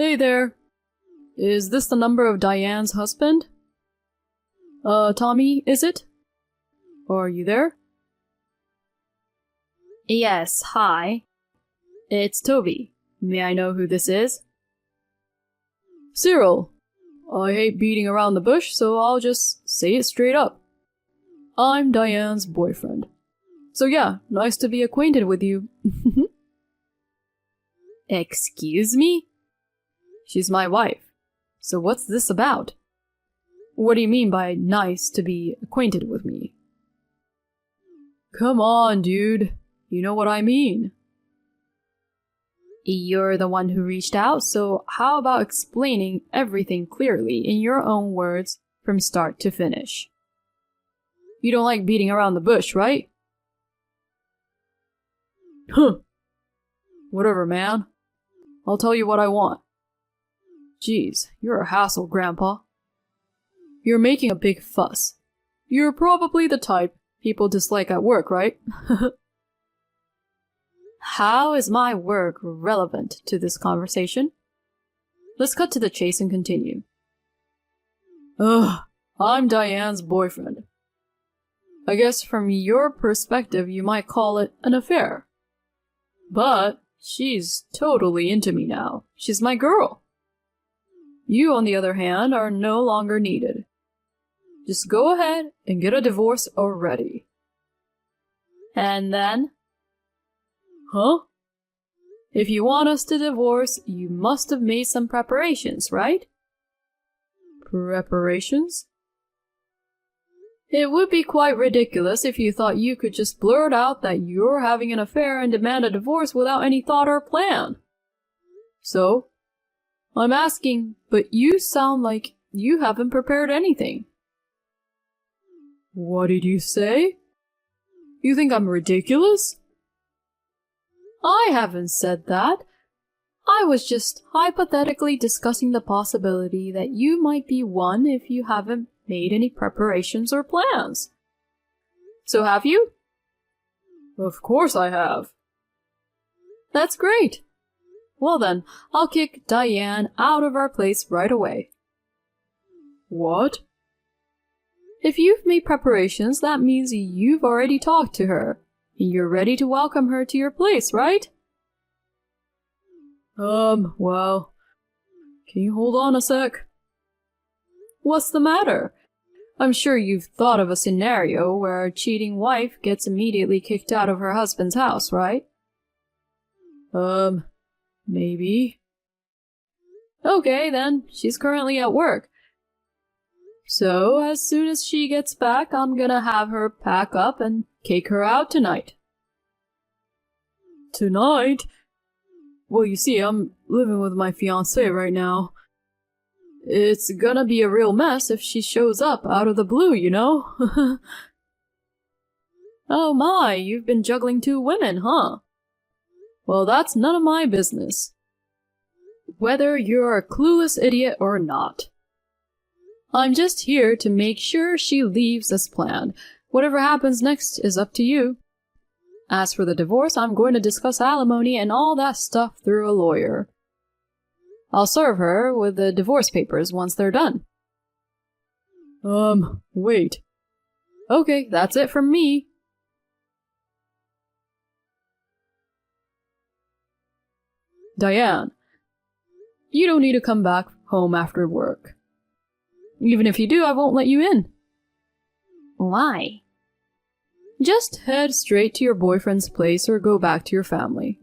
Hey there. Is this the number of Diane's husband? Tommy, is it? Are you there? Yes, hi. It's Toby. May I know who this is? Cyril. I hate beating around the bush, so I'll just say it straight up. I'm Diane's boyfriend. So yeah, nice to be acquainted with you. Excuse me? She's my wife. So what's this about? What do you mean by nice to be acquainted with me? Come on, dude. You know what I mean. You're the one who reached out, so how about explaining everything clearly in your own words from start to finish? You don't like beating around the bush, right? Huh. Whatever, man. I'll tell you what I want. Jeez, you're a hassle, Grandpa. You're making a big fuss. You're probably the type people dislike at work, right? How is my work relevant to this conversation? Let's cut to the chase and continue. Ugh, I'm Diane's boyfriend. I guess from your perspective you might call it an affair. But she's totally into me now. She's my girl. You, on the other hand, are no longer needed. Just go ahead and get a divorce already. And then? Huh? If you want us to divorce, you must have made some preparations, right? Preparations? It would be quite ridiculous if you thought you could just blurt out that you're having an affair and demand a divorce without any thought or plan. So, I'm asking, but you sound like you haven't prepared anything. What did you say? You think I'm ridiculous? I haven't said that. I was just hypothetically discussing the possibility that you might be one if you haven't made any preparations or plans. So have you? Of course I have. That's great. Well then, I'll kick Diane out of our place right away. What? If you've made preparations, that means you've already talked to her. You're ready to welcome her to your place, right? Well, can you hold on a sec? What's the matter? I'm sure you've thought of a scenario where a cheating wife gets immediately kicked out of her husband's house, right? Maybe. Okay, then, she's currently at work. So, as soon as she gets back, I'm gonna have her pack up and kick her out tonight. Tonight? Well, you see, I'm living with my fiancé right now. It's gonna be a real mess if she shows up out of the blue, you know? Oh my, you've been juggling 2 women, huh? Well, that's none of my business. Whether you're a clueless idiot or not. I'm just here to make sure she leaves as planned. Whatever happens next is up to you. As for the divorce, I'm going to discuss alimony and all that stuff through a lawyer. I'll serve her with the divorce papers once they're done. Wait. Okay, that's it from me. Diane, you don't need to come back home after work. Even if you do, I won't let you in. Why? Just head straight to your boyfriend's place or go back to your family.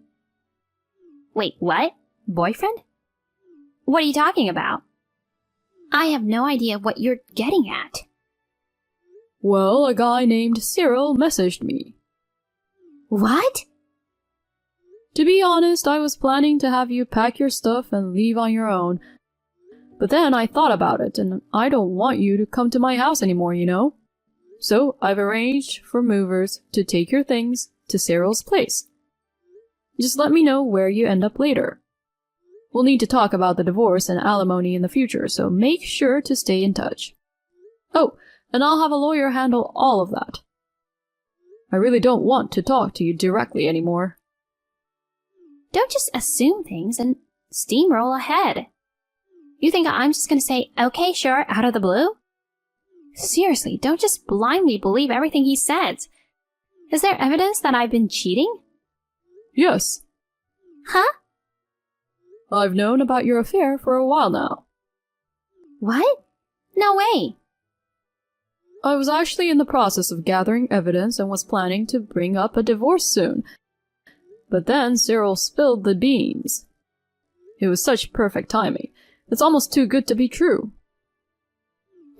Wait, what? Boyfriend? What are you talking about? I have no idea what you're getting at. Well, a guy named Cyril messaged me. What? To be honest, I was planning to have you pack your stuff and leave on your own. But then I thought about it, and I don't want you to come to my house anymore, you know? So I've arranged for movers to take your things to Cyril's place. Just let me know where you end up later. We'll need to talk about the divorce and alimony in the future, so make sure to stay in touch. Oh, and I'll have a lawyer handle all of that. I really don't want to talk to you directly anymore. Don't just assume things and steamroll ahead. You think I'm just gonna say, okay, sure, out of the blue? Seriously, don't just blindly believe everything he says. Is there evidence that I've been cheating? Yes. Huh? I've known about your affair for a while now. What? No way. I was actually in the process of gathering evidence and was planning to bring up a divorce soon. But then Cyril spilled the beans. It was such perfect timing. It's almost too good to be true.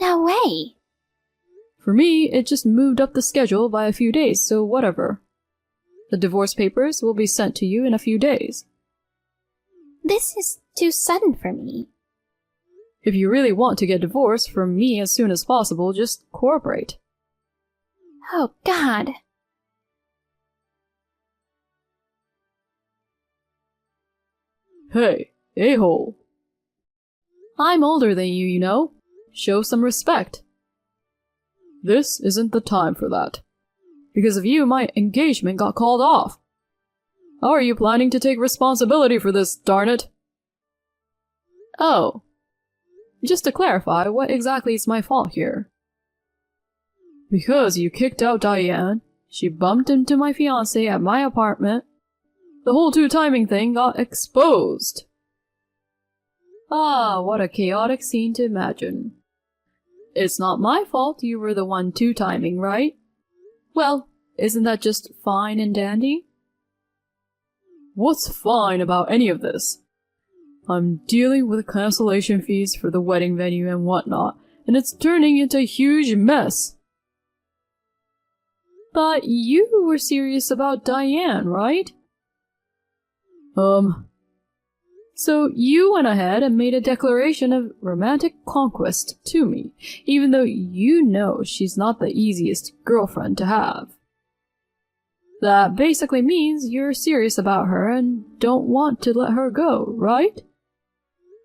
No way. For me, it just moved up the schedule by a few days, so whatever. The divorce papers will be sent to you in a few days. This is too sudden for me. If you really want to get divorced from me as soon as possible, just cooperate. Oh, God. Hey, a-hole. I'm older than you, you know. Show some respect. This isn't the time for that. Because of you, my engagement got called off. How are you planning to take responsibility for this, darn it? Oh. Just to clarify, what exactly is my fault here? Because you kicked out Diane, she bumped into my fiancé at my apartment, the whole two-timing thing got exposed. Ah, what a chaotic scene to imagine. It's not my fault you were the one two-timing, right? Well, isn't that just fine and dandy? What's fine about any of this? I'm dealing with cancellation fees for the wedding venue and whatnot, and it's turning into a huge mess. But you were serious about Diane, right? So you went ahead and made a declaration of romantic conquest to me, even though you know she's not the easiest girlfriend to have. That basically means you're serious about her and don't want to let her go, right?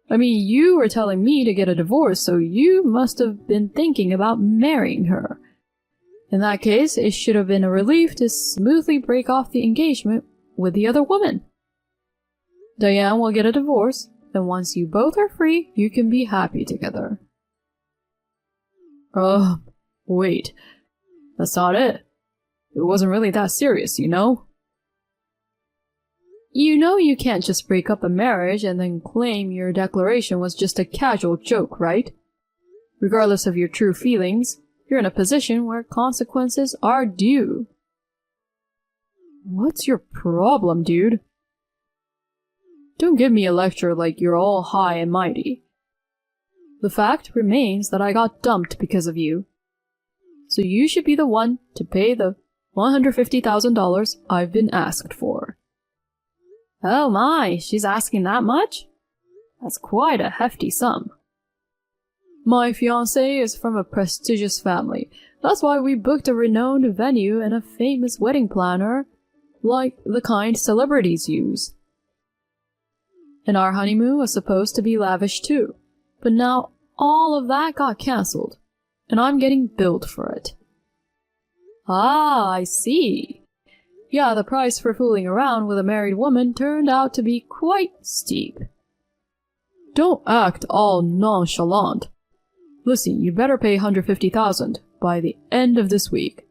I mean, you were telling me to get a divorce, so you must have been thinking about marrying her. In that case, it should have been a relief to smoothly break off the engagement with the other woman. Diane will get a divorce, and once you both are free, you can be happy together. Wait. That's not it. It wasn't really that serious, you know? You know you can't just break up a marriage and then claim your declaration was just a casual joke, right? Regardless of your true feelings, you're in a position where consequences are due. What's your problem, dude? Don't give me a lecture like you're all high and mighty. The fact remains that I got dumped because of you. So you should be the one to pay the $150,000 I've been asked for. Oh my, she's asking that much? That's quite a hefty sum. My fiancé is from a prestigious family. That's why we booked a renowned venue and a famous wedding planner, like the kind celebrities use. And our honeymoon was supposed to be lavish too, but now all of that got cancelled, and I'm getting billed for it. Ah, I see. Yeah, the price for fooling around with a married woman turned out to be quite steep. Don't act all nonchalant. Listen, you better pay $150,000 by the end of this week.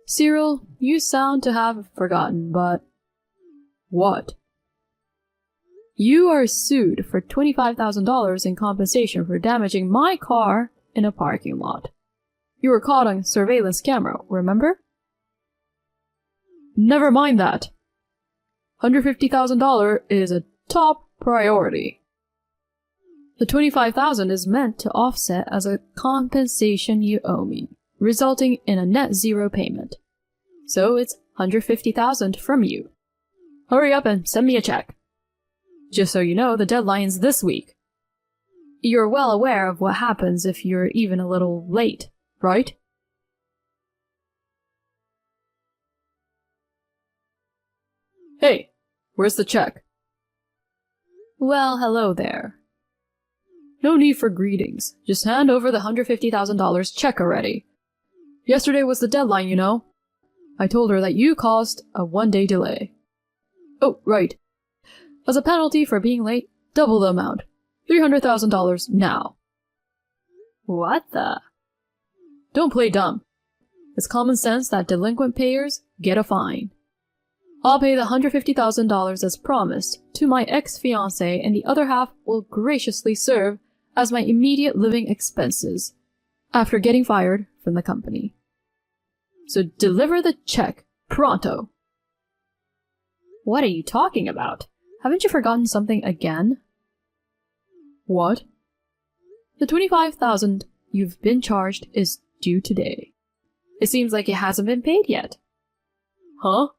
Cyril, you sound to have forgotten, but... What? You are sued for $25,000 in compensation for damaging my car in a parking lot. You were caught on surveillance camera, remember? Never mind that. $150,000 is a top priority. The $25,000 is meant to offset as a compensation you owe me, resulting in a net zero payment. So it's $150,000 from you. Hurry up and send me a check. Just so you know, the deadline's this week. You're well aware of what happens if you're even a little late, right? Hey, where's the check? Well, hello there. No need for greetings. Just hand over the $150,000 check already. Yesterday was the deadline, you know. I told her that you caused a one-day delay. Oh, right. As a penalty for being late, double the amount. $300,000 now. What the? Don't play dumb. It's common sense that delinquent payers get a fine. I'll pay the $150,000 as promised to my ex-fiancé, and the other half will graciously serve as my immediate living expenses after getting fired from the company. So deliver the check pronto. What are you talking about? Haven't you forgotten something again? What? The $25,000 you've been charged is due today. It seems like it hasn't been paid yet. Huh?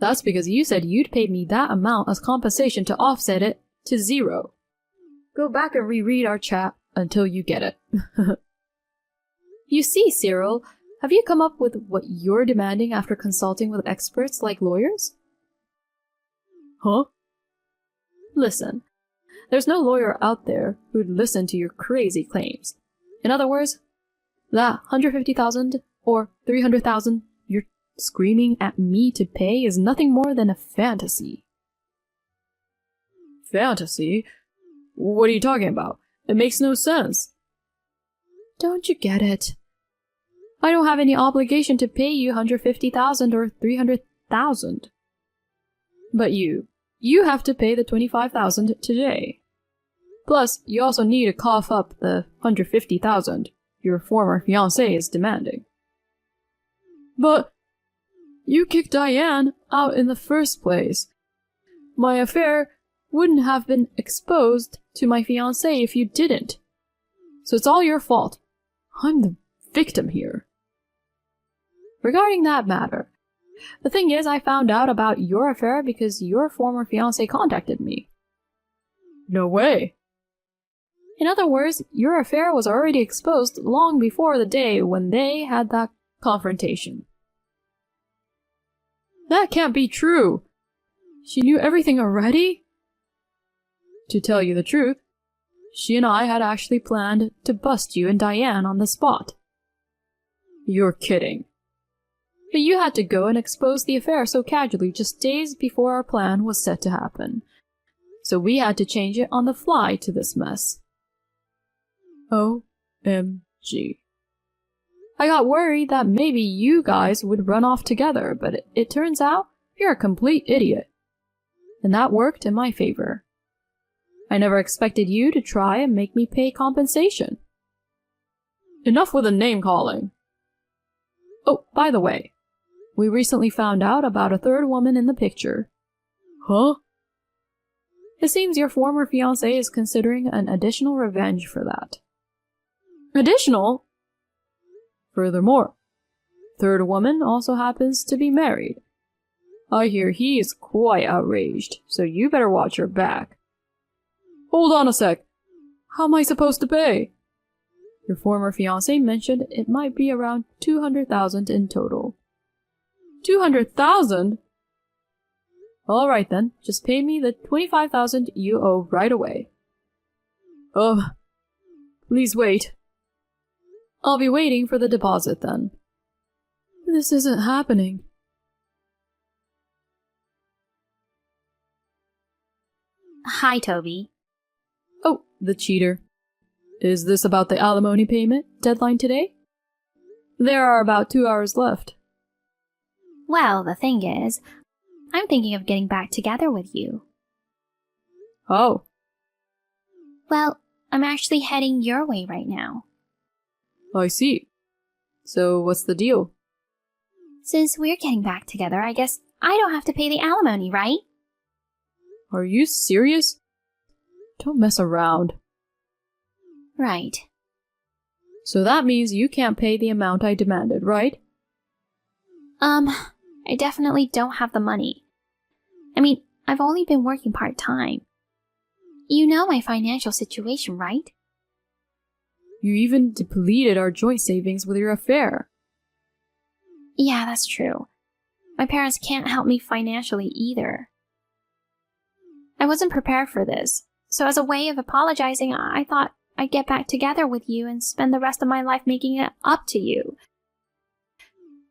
That's because you said you'd pay me that amount as compensation to offset it to zero. Go back and reread our chat until you get it. You see, Cyril, have you come up with what you're demanding after consulting with experts like lawyers? Huh? Listen, there's no lawyer out there who'd listen to your crazy claims. In other words, that $150,000 or $300,000 you're screaming at me to pay is nothing more than a fantasy. Fantasy? What are you talking about? It makes no sense. Don't you get it? I don't have any obligation to pay you $150,000 or $300,000. But you have to pay the $25,000 today. Plus, you also need to cough up the $150,000 your former fiancé is demanding. But you kicked Diane out in the first place. My affair wouldn't have been exposed to my fiancé if you didn't. So it's all your fault. I'm the victim here. Regarding that matter, the thing is, I found out about your affair because your former fiancé contacted me. No way. In other words, your affair was already exposed long before the day when they had that confrontation. That can't be true. She knew everything already? To tell you the truth, she and I had actually planned to bust you and Diane on the spot. You're kidding. But you had to go and expose the affair so casually just days before our plan was set to happen. So we had to change it on the fly to this mess. OMG. I got worried that maybe you guys would run off together, but it turns out you're a complete idiot. And that worked in my favor. I never expected you to try and make me pay compensation. Enough with the name-calling. Oh, by the way, we recently found out about a third woman in the picture. Huh? It seems your former fiancé is considering an additional revenge for that. Additional? Furthermore, third woman also happens to be married. I hear he is quite outraged, so you better watch your back. Hold on a sec. How am I supposed to pay? Your former fiancé mentioned it might be around $200,000 in total. $200,000? All right then, just pay me the $25,000 you owe right away. Please wait. I'll be waiting for the deposit then. This isn't happening. Hi, Toby. Oh, the cheater. Is this about the alimony payment deadline today? There are about 2 hours left. Well, the thing is, I'm thinking of getting back together with you. Oh. Well, I'm actually heading your way right now. I see. So what's the deal? Since we're getting back together, I guess I don't have to pay the alimony, right? Are you serious? Don't mess around. Right. So that means you can't pay the amount I demanded, right? I definitely don't have the money. I mean, I've only been working part-time. You know my financial situation, right? You even depleted our joint savings with your affair. Yeah, that's true. My parents can't help me financially either. I wasn't prepared for this, so as a way of apologizing, I thought I'd get back together with you and spend the rest of my life making it up to you.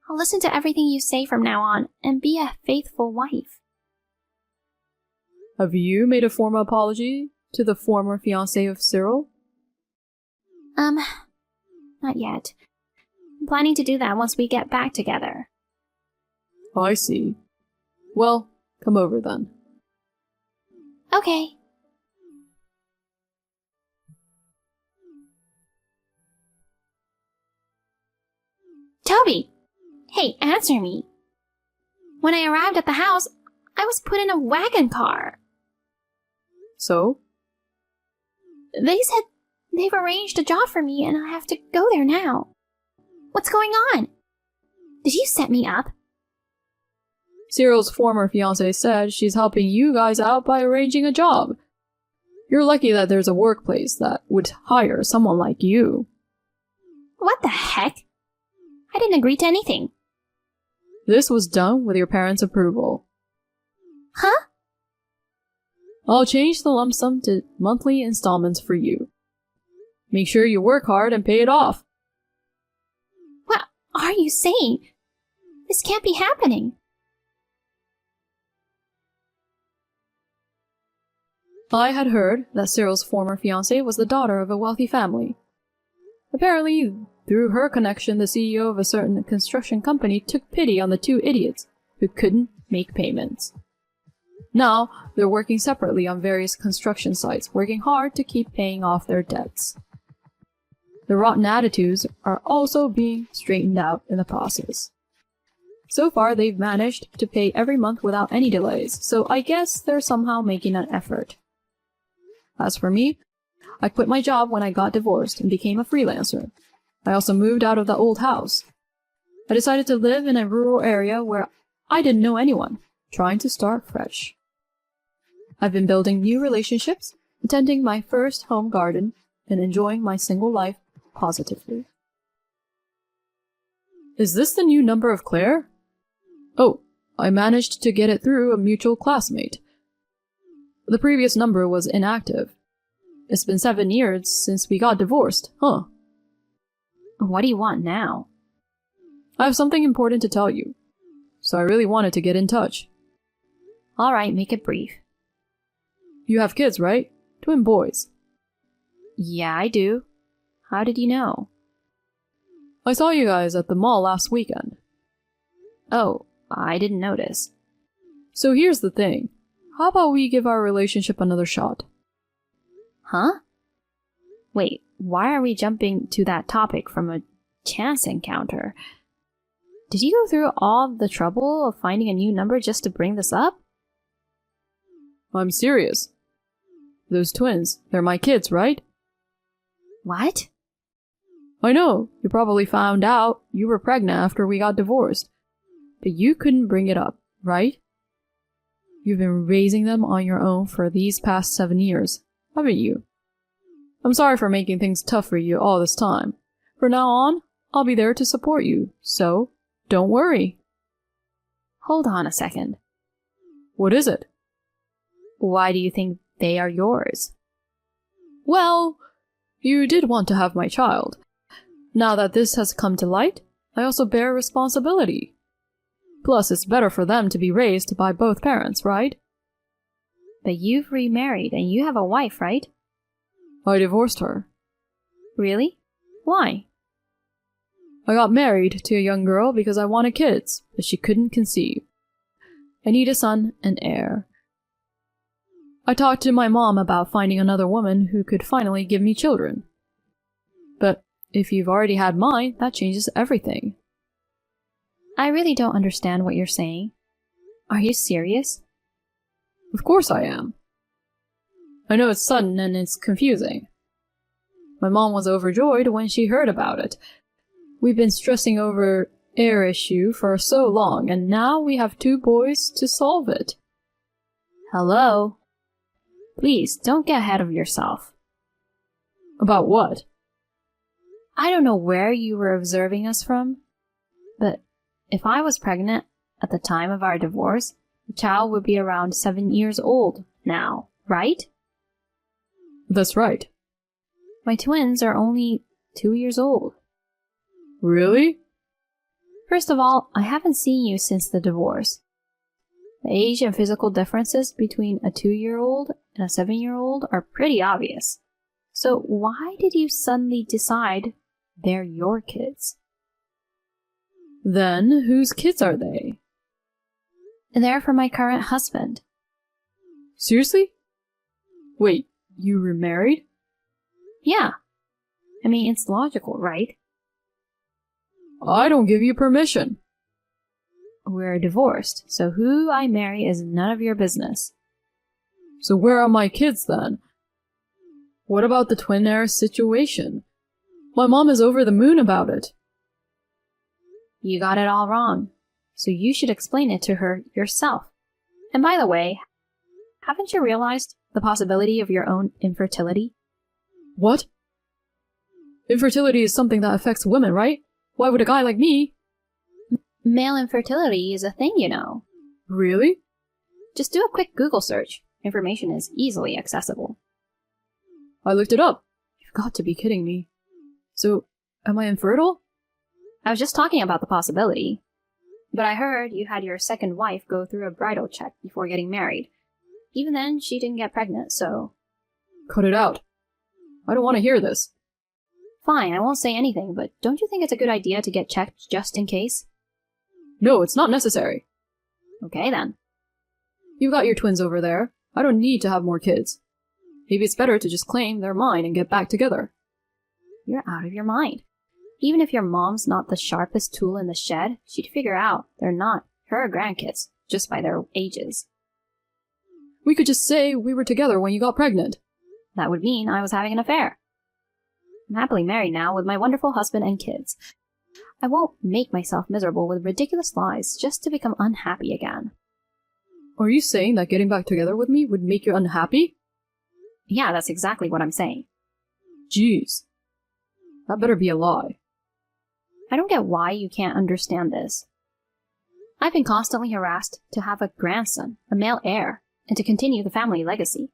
I'll listen to everything you say from now on and be a faithful wife. Have you made a formal apology to the former fiancé of Cyril? Not yet. I'm planning to do that once we get back together. I see. Well, come over then. Okay. Toby! Hey, answer me. When I arrived at the house, I was put in a wagon car. So? They said they've arranged a job for me and I have to go there now. What's going on? Did you set me up? Cyril's former fiancée said she's helping you guys out by arranging a job. You're lucky that there's a workplace that would hire someone like you. What the heck? I didn't agree to anything. This was done with your parents' approval. Huh? I'll change the lump sum to monthly installments for you. Make sure you work hard and pay it off. What are you saying? This can't be happening. I had heard that Cyril's former fiancée was the daughter of a wealthy family. Apparently, through her connection, the CEO of a certain construction company took pity on the two idiots who couldn't make payments. Now, they're working separately on various construction sites, working hard to keep paying off their debts. The rotten attitudes are also being straightened out in the process. So far, they've managed to pay every month without any delays, so I guess they're somehow making an effort. As for me, I quit my job when I got divorced and became a freelancer. I also moved out of the old house. I decided to live in a rural area where I didn't know anyone, trying to start fresh. I've been building new relationships, attending my first home garden, and enjoying my single life positively. Is this the new number of Claire? Oh, I managed to get it through a mutual classmate. The previous number was inactive. It's been 7 years since we got divorced, huh? What do you want now? I have something important to tell you, so I really wanted to get in touch. All right, make it brief. You have kids, right? Twin boys. Yeah, I do. How did you know? I saw you guys at the mall last weekend. Oh, I didn't notice. So here's the thing. How about we give our relationship another shot? Huh? Wait, why are we jumping to that topic from a chance encounter? Did you go through all the trouble of finding a new number just to bring this up? I'm serious. Those twins, they're my kids, right? What? I know, you probably found out you were pregnant after we got divorced. But you couldn't bring it up, right? You've been raising them on your own for these past 7 years, haven't you? I'm sorry for making things tough for you all this time. From now on, I'll be there to support you, so don't worry. Hold on a second. What is it? Why do you think they are yours? Well, you did want to have my child. Now that this has come to light, I also bear responsibility. Plus, it's better for them to be raised by both parents, right? But you've remarried and you have a wife, right? I divorced her. Really? Why? I got married to a young girl because I wanted kids, but she couldn't conceive. I need a son and heir. I talked to my mom about finding another woman who could finally give me children. But if you've already had mine, that changes everything. I really don't understand what you're saying. Are you serious? Of course I am. I know it's sudden and it's confusing. My mom was overjoyed when she heard about it. We've been stressing over heir issue for so long, and now we have 2 boys to solve it. Hello? Please, don't get ahead of yourself. About what? I don't know where you were observing us from, but if I was pregnant at the time of our divorce, the child would be around 7 years old now, right? That's right. My twins are only 2 years old. Really? First of all, I haven't seen you since the divorce. The age and physical differences between a 2-year-old and a 7-year-old are pretty obvious. So why did you suddenly decide they're your kids? Then, whose kids are they? They're from my current husband. Seriously? Wait, you were married? Yeah. I mean, it's logical, right? I don't give you permission. We're divorced, so who I marry is none of your business. So where are my kids then? What about the twin heir situation? My mom is over the moon about it. You got it all wrong, so you should explain it to her yourself. And by the way, haven't you realized the possibility of your own infertility? What? Infertility is something that affects women, right? Why would a guy like me? Male infertility is a thing, you know. Really? Just do a quick Google search. Information is easily accessible. I looked it up. You've got to be kidding me. So, am I infertile? I was just talking about the possibility. But I heard you had your second wife go through a bridal check before getting married. Even then, she didn't get pregnant, so... Cut it out. I don't want to hear this. Fine, I won't say anything, but don't you think it's a good idea to get checked just in case? No, it's not necessary. Okay, then. You've got your twins over there. I don't need to have more kids. Maybe it's better to just claim they're mine and get back together. You're out of your mind. Even if your mom's not the sharpest tool in the shed, she'd figure out they're not her grandkids, just by their ages. We could just say we were together when you got pregnant. That would mean I was having an affair. I'm happily married now with my wonderful husband and kids. I won't make myself miserable with ridiculous lies just to become unhappy again. Are you saying that getting back together with me would make you unhappy? Yeah, that's exactly what I'm saying. Jeez. That better be a lie. I don't get why you can't understand this. I've been constantly harassed to have a grandson, a male heir, and to continue the family legacy.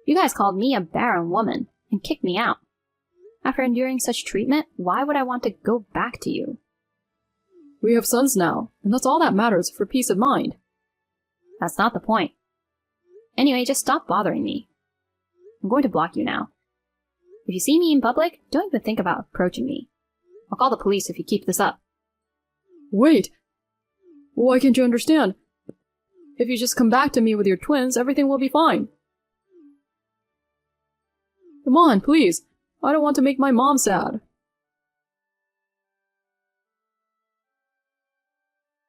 You guys called me a barren woman and kicked me out. After enduring such treatment, why would I want to go back to you? We have sons now, and that's all that matters for peace of mind. That's not the point. Anyway, just stop bothering me. I'm going to block you now. If you see me in public, don't even think about approaching me. I'll call the police if you keep this up. Wait! Why can't you understand? If you just come back to me with your twins, everything will be fine. Come on, please. I don't want to make my mom sad.